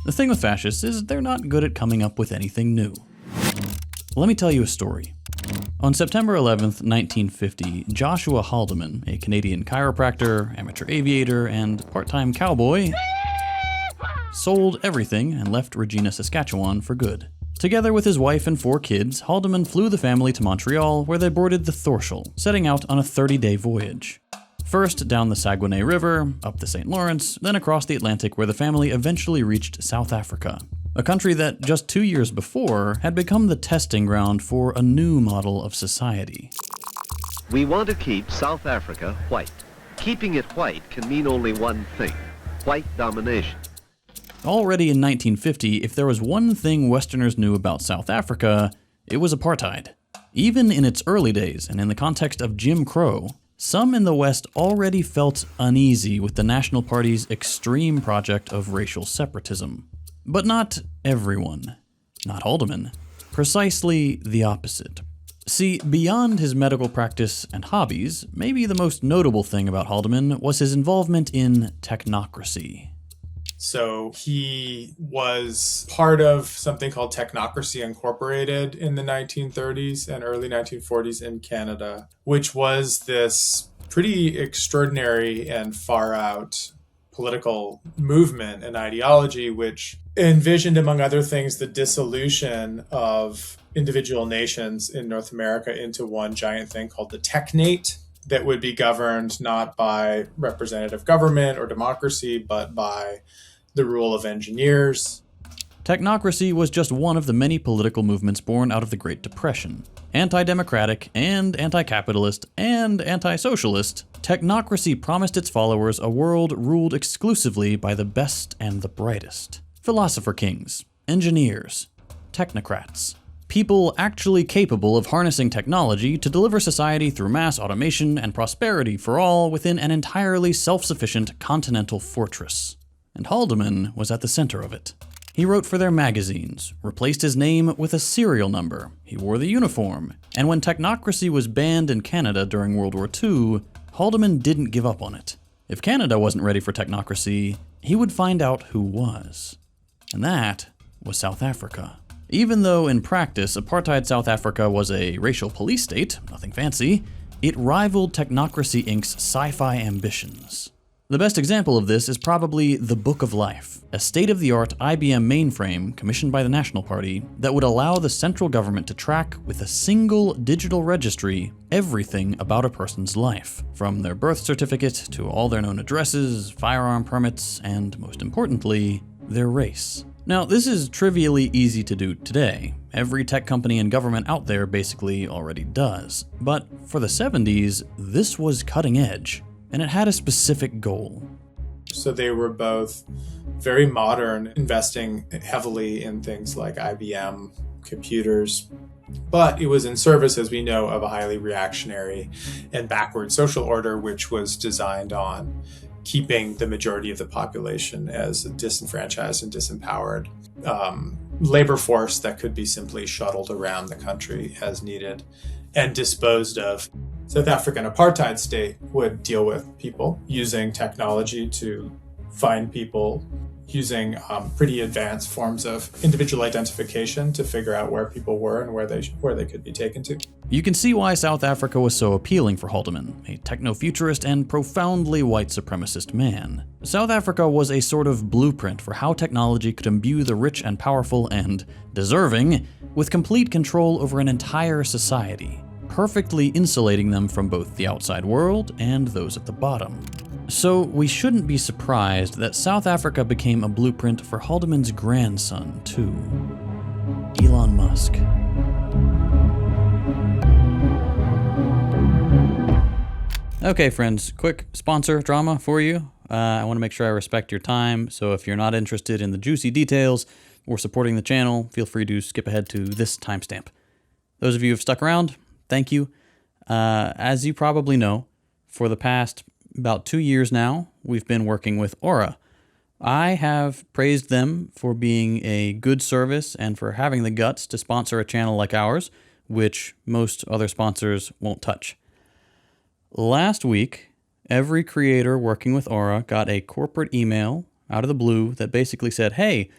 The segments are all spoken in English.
The thing with fascists is they're not good at coming up with anything new. Let me tell you a story. On September 11th, 1950, Joshua Haldeman, a Canadian chiropractor, amateur aviator, and part-time cowboy, sold everything and left Regina, Saskatchewan for good. Together with his wife and 4 kids, Haldeman flew the family to Montreal, where they boarded the Thorshall, setting out on a 30-day voyage. First down the Saguenay River, up the St. Lawrence, then across the Atlantic, where the family eventually reached South Africa, a country that just 2 years before had become the testing ground for a new model of society. We want to keep South Africa white. Keeping it white can mean only one thing: white domination. Already in 1950, if there was one thing Westerners knew about South Africa, it was apartheid. Even in its early days, and in the context of Jim Crow, some in the West already felt uneasy with the National Party's extreme project of racial separatism. But not everyone. Not Haldeman. Precisely the opposite. See, beyond his medical practice and hobbies, maybe the most notable thing about Haldeman was his involvement in technocracy. So he was part of something called Technocracy Incorporated in the 1930s and early 1940s in Canada, which was this pretty extraordinary and far out political movement and ideology, which envisioned, among other things, the dissolution of individual nations in North America into one giant thing called the technate that would be governed not by representative government or democracy, but by the rule of engineers. Technocracy was just one of the many political movements born out of the Great Depression. Anti-democratic and anti-capitalist and anti-socialist, technocracy promised its followers a world ruled exclusively by the best and the brightest. Philosopher kings, engineers, technocrats. People actually capable of harnessing technology to deliver society through mass automation and prosperity for all within an entirely self-sufficient continental fortress. And Haldeman was at the center of it. He wrote for their magazines, replaced his name with a serial number, he wore the uniform, and when technocracy was banned in Canada during World War II, Haldeman didn't give up on it. If Canada wasn't ready for technocracy, he would find out who was. And that was South Africa. Even though in practice apartheid South Africa was a racial police state, nothing fancy, it rivaled Technocracy Inc.'s sci-fi ambitions. The best example of this is probably the Book of Life, a state-of-the-art IBM mainframe commissioned by the National Party that would allow the central government to track with a single digital registry everything about a person's life, from their birth certificate to all their known addresses, firearm permits, and most importantly, their race. Now, this is trivially easy to do today. Every tech company and government out there basically already does. But for the 70s, this was cutting edge. And it had a specific goal. So they were both very modern, investing heavily in things like IBM computers, but it was in service, as we know, of a highly reactionary and backward social order, which was designed on keeping the majority of the population as a disenfranchised and disempowered labor force that could be simply shuttled around the country as needed and disposed of. South African apartheid state would deal with people using technology to find people, using pretty advanced forms of individual identification to figure out where people were and where they could be taken to. You can see why South Africa was so appealing for Haldeman, a techno-futurist and profoundly white supremacist man. South Africa was a sort of blueprint for how technology could imbue the rich and powerful and deserving with complete control over an entire society, perfectly insulating them from both the outside world and those at the bottom. So we shouldn't be surprised that South Africa became a blueprint for Haldeman's grandson, too. Elon Musk. Okay, friends, quick sponsor drama for you. I want to make sure I respect your time, so if you're not interested in the juicy details or supporting the channel, feel free to skip ahead to this timestamp. Those of you who've stuck around, thank you. As you probably know, for the past about 2 years now, we've been working with Aura. I have praised them for being a good service and for having the guts to sponsor a channel like ours, which most other sponsors won't touch. Last week, every creator working with Aura got a corporate email out of the blue that basically said, hey,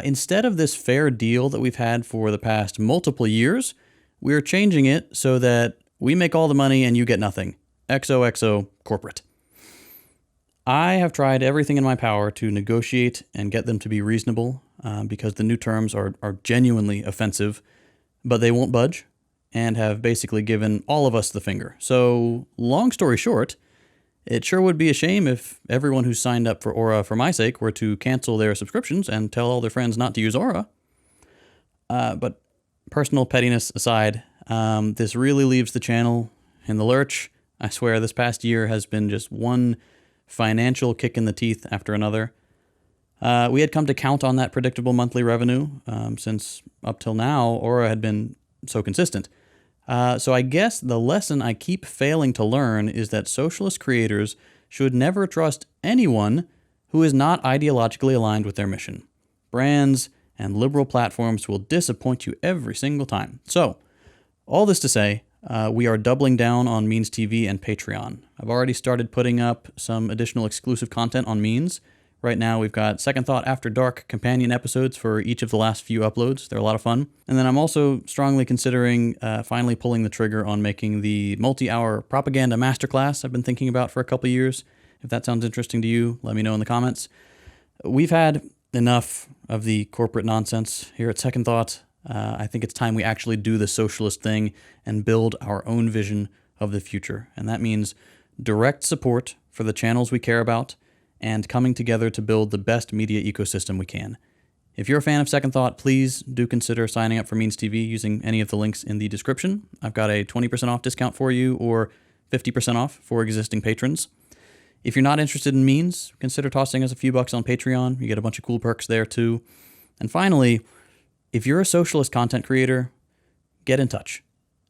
Instead of this fair deal that we've had for the past multiple years, we're changing it so that we make all the money and you get nothing. XOXO corporate. I have tried everything in my power to negotiate and get them to be reasonable because the new terms are genuinely offensive, but they won't budge and have basically given all of us the finger. So, long story short, it sure would be a shame if everyone who signed up for Aura for my sake were to cancel their subscriptions and tell all their friends not to use Aura. But personal pettiness aside, this really leaves the channel in the lurch. I swear this past year has been just one financial kick in the teeth after another. We had come to count on that predictable monthly revenue since up till now Aura had been so consistent. So I guess the lesson I keep failing to learn is that socialist creators should never trust anyone who is not ideologically aligned with their mission. Brands and liberal platforms will disappoint you every single time. So, all this to say, we are doubling down on Means TV and Patreon. I've already started putting up some additional exclusive content on Means. Right now, we've got Second Thought After Dark companion episodes for each of the last few uploads. They're a lot of fun. And then I'm also strongly considering finally pulling the trigger on making the multi-hour propaganda masterclass I've been thinking about for a couple years. If that sounds interesting to you, let me know in the comments. We've had enough of the corporate nonsense here at Second Thought. I think it's time we actually do the socialist thing and build our own vision of the future. And that means direct support for the channels we care about and coming together to build the best media ecosystem we can. If you're a fan of Second Thought, please do consider signing up for Means TV using any of the links in the description. I've got a 20% off discount for you or 50% off for existing patrons. If you're not interested in Means, consider tossing us a few bucks on Patreon. You get a bunch of cool perks there too. And finally, if you're a socialist content creator, get in touch.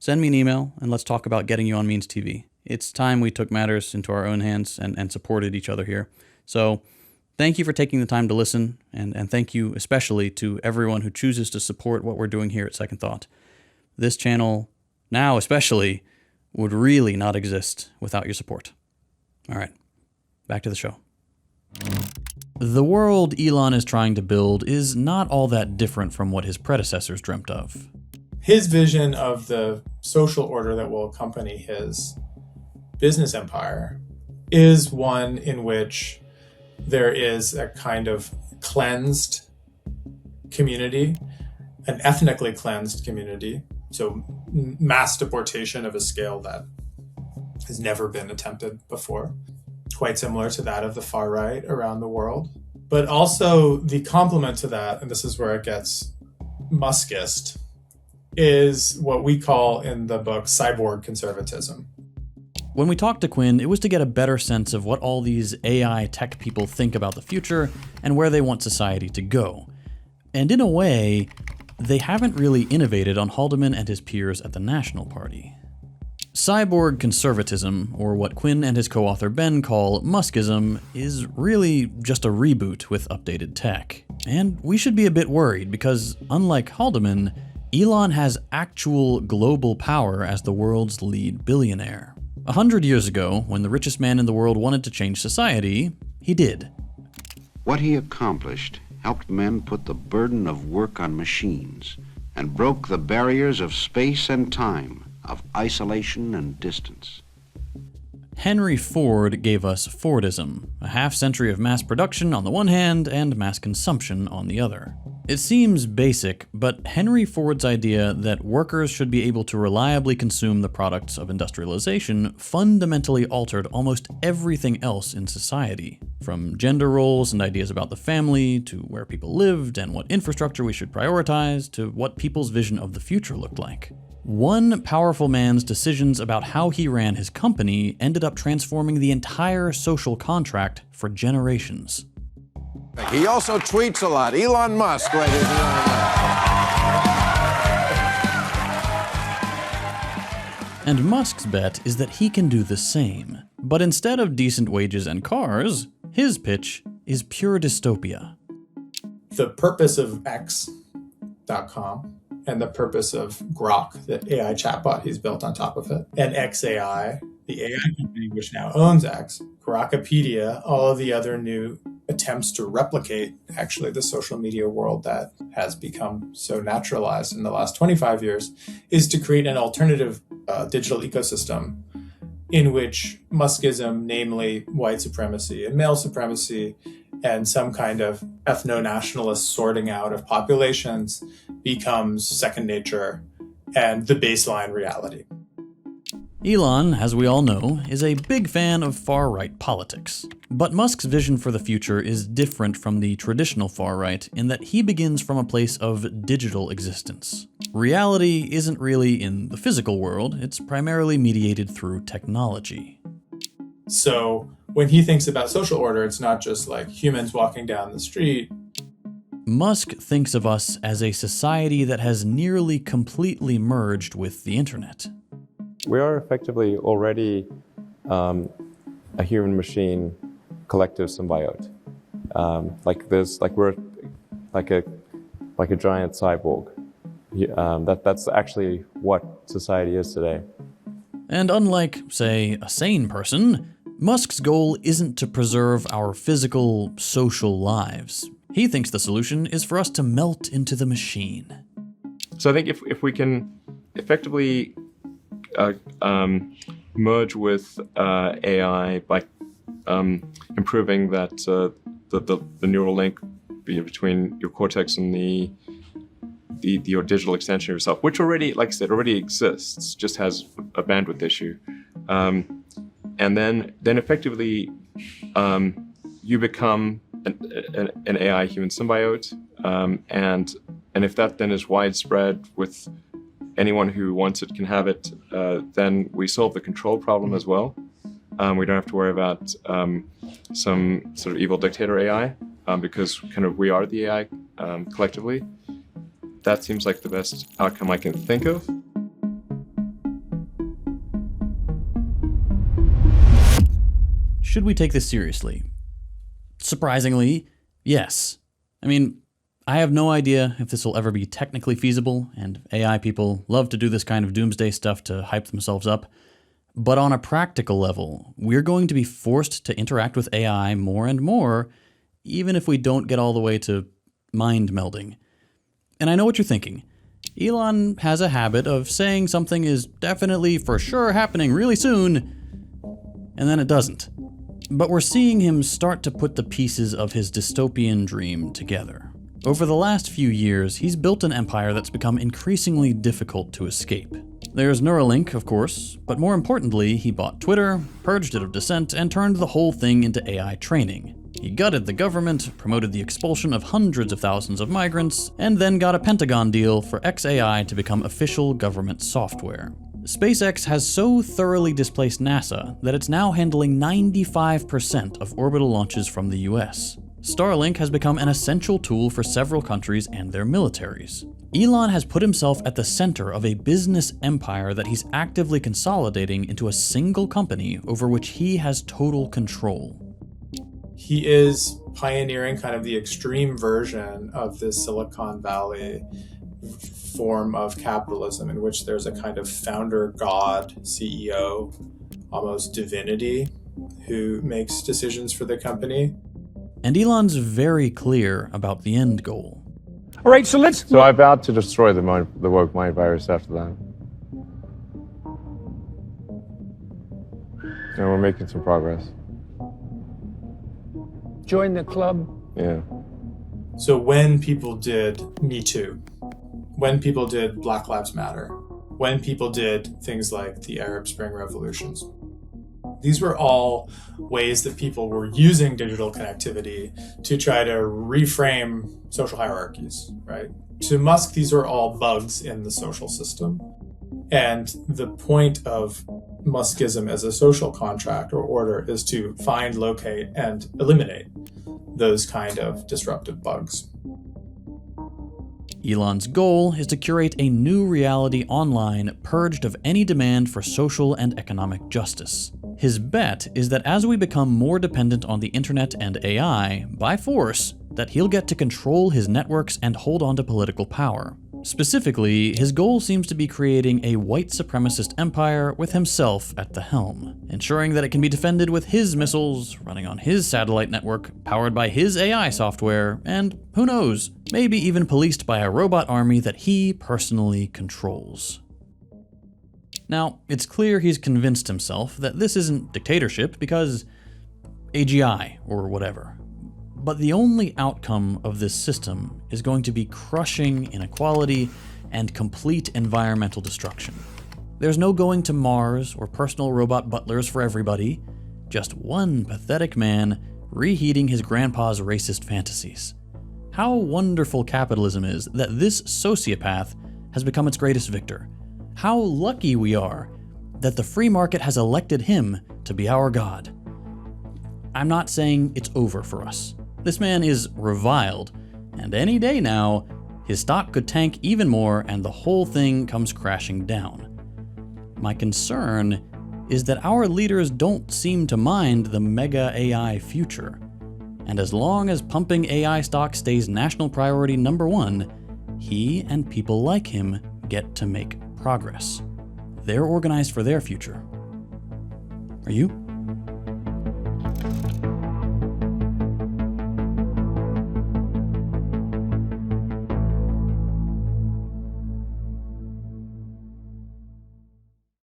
Send me an email and let's talk about getting you on Means TV. It's time we took matters into our own hands and supported each other here. So thank you for taking the time to listen, and thank you especially to everyone who chooses to support what we're doing here at Second Thought. This channel, now especially, would really not exist without your support. All right, back to the show. The world Elon is trying to build is not all that different from what his predecessors dreamt of. His vision of the social order that will accompany his business empire is one in which there is a kind of cleansed community, an ethnically cleansed community, so mass deportation of a scale that has never been attempted before, quite similar to that of the far right around the world. But also the complement to that, and this is where it gets Muskist, is what we call in the book cyborg conservatism. When we talked to Quinn, it was to get a better sense of what all these AI tech people think about the future and where they want society to go. And in a way, they haven't really innovated on Haldeman and his peers at the National Party. Cyborg conservatism, or what Quinn and his co-author Ben call Muskism, is really just a reboot with updated tech. And we should be a bit worried because, unlike Haldeman, Elon has actual global power as the world's lead billionaire. 100 years ago, when the richest man in the world wanted to change society, he did. What he accomplished helped men put the burden of work on machines and broke the barriers of space and time, of isolation and distance. Henry Ford gave us Fordism, a half-century of mass production on the one hand and mass consumption on the other. It seems basic, but Henry Ford's idea that workers should be able to reliably consume the products of industrialization fundamentally altered almost everything else in society, from gender roles and ideas about the family, to where people lived and what infrastructure we should prioritize, to what people's vision of the future looked like. One powerful man's decisions about how he ran his company ended up transforming the entire social contract for generations. He also tweets a lot. Elon Musk, ladies and gentlemen. And Musk's bet is that he can do the same. But instead of decent wages and cars, his pitch is pure dystopia. The purpose of X.com and the purpose of Grok, the AI chatbot he's built on top of it, and XAI, the AI company which now owns X, Grokopedia, all of the other new attempts to replicate actually the social media world that has become so naturalized in the last 25 years, is to create an alternative digital ecosystem in which Muskism, namely white supremacy and male supremacy, and some kind of ethno-nationalist sorting out of populations becomes second nature and the baseline reality. Elon, as we all know, is a big fan of far-right politics. But Musk's vision for the future is different from the traditional far-right in that he begins from a place of digital existence. Reality isn't really in the physical world, it's primarily mediated through technology. So when he thinks about social order, it's not just like humans walking down the street. Musk thinks of us as a society that has nearly completely merged with the internet. We are effectively already a human-machine collective symbiote. We're like a giant cyborg. That's actually what society is today. And unlike, say, a sane person, Musk's goal isn't to preserve our physical, social lives. He thinks the solution is for us to melt into the machine. So I think if we can effectively merge with AI by improving that the neural link between your cortex and your digital extension of yourself, which already, like I said, already exists, just has a bandwidth issue, and then effectively you become an AI human symbiote, and if that then is widespread with anyone who wants it can have it, then we solve the control problem as well. We don't have to worry about some sort of evil dictator AI, because kind of we are the AI collectively. That seems like the best outcome I can think of. Should we take this seriously? Surprisingly, yes. I mean, I have no idea if this will ever be technically feasible, and AI people love to do this kind of doomsday stuff to hype themselves up. But on a practical level, we're going to be forced to interact with AI more and more, even if we don't get all the way to mind melding. And I know what you're thinking. Elon has a habit of saying something is definitely for sure happening really soon, and then it doesn't. But we're seeing him start to put the pieces of his dystopian dream together. Over the last few years, he's built an empire that's become increasingly difficult to escape. There's Neuralink, of course, but more importantly, he bought Twitter, purged it of dissent, and turned the whole thing into AI training. He gutted the government, promoted the expulsion of hundreds of thousands of migrants, and then got a Pentagon deal for XAI to become official government software. SpaceX has so thoroughly displaced NASA that it's now handling 95% of orbital launches from the US. Starlink has become an essential tool for several countries and their militaries. Elon has put himself at the center of a business empire that he's actively consolidating into a single company over which he has total control. He is pioneering kind of the extreme version of this Silicon Valley form of capitalism in which there's a kind of founder god CEO, almost divinity, who makes decisions for the company. And Elon's very clear about the end goal. All right, so let's... So I vowed to destroy the woke mind virus after that. And we're making some progress. Join the club. Yeah. So when people did Me Too, when people did Black Lives Matter, when people did things like the Arab Spring revolutions, these were all ways that people were using digital connectivity to try to reframe social hierarchies, right? To Musk, these are all bugs in the social system. And the point of Muskism as a social contract or order is to find, locate, and eliminate those kind of disruptive bugs. Elon's goal is to curate a new reality online purged of any demand for social and economic justice. His bet is that as we become more dependent on the internet and AI, by force, that he'll get to control his networks and hold on to political power. Specifically, his goal seems to be creating a white supremacist empire with himself at the helm, ensuring that it can be defended with his missiles, running on his satellite network, powered by his AI software, and who knows, maybe even policed by a robot army that he personally controls. Now, it's clear he's convinced himself that this isn't dictatorship because AGI or whatever. But the only outcome of this system is going to be crushing inequality and complete environmental destruction. There's no going to Mars or personal robot butlers for everybody, just one pathetic man reheating his grandpa's racist fantasies. How wonderful capitalism is that this sociopath has become its greatest victor. How lucky we are that the free market has elected him to be our god. I'm not saying it's over for us. This man is reviled, and any day now, his stock could tank even more and the whole thing comes crashing down. My concern is that our leaders don't seem to mind the mega AI future. And as long as pumping AI stock stays national priority number one, he and people like him get to make progress. They're organized for their future. Are you?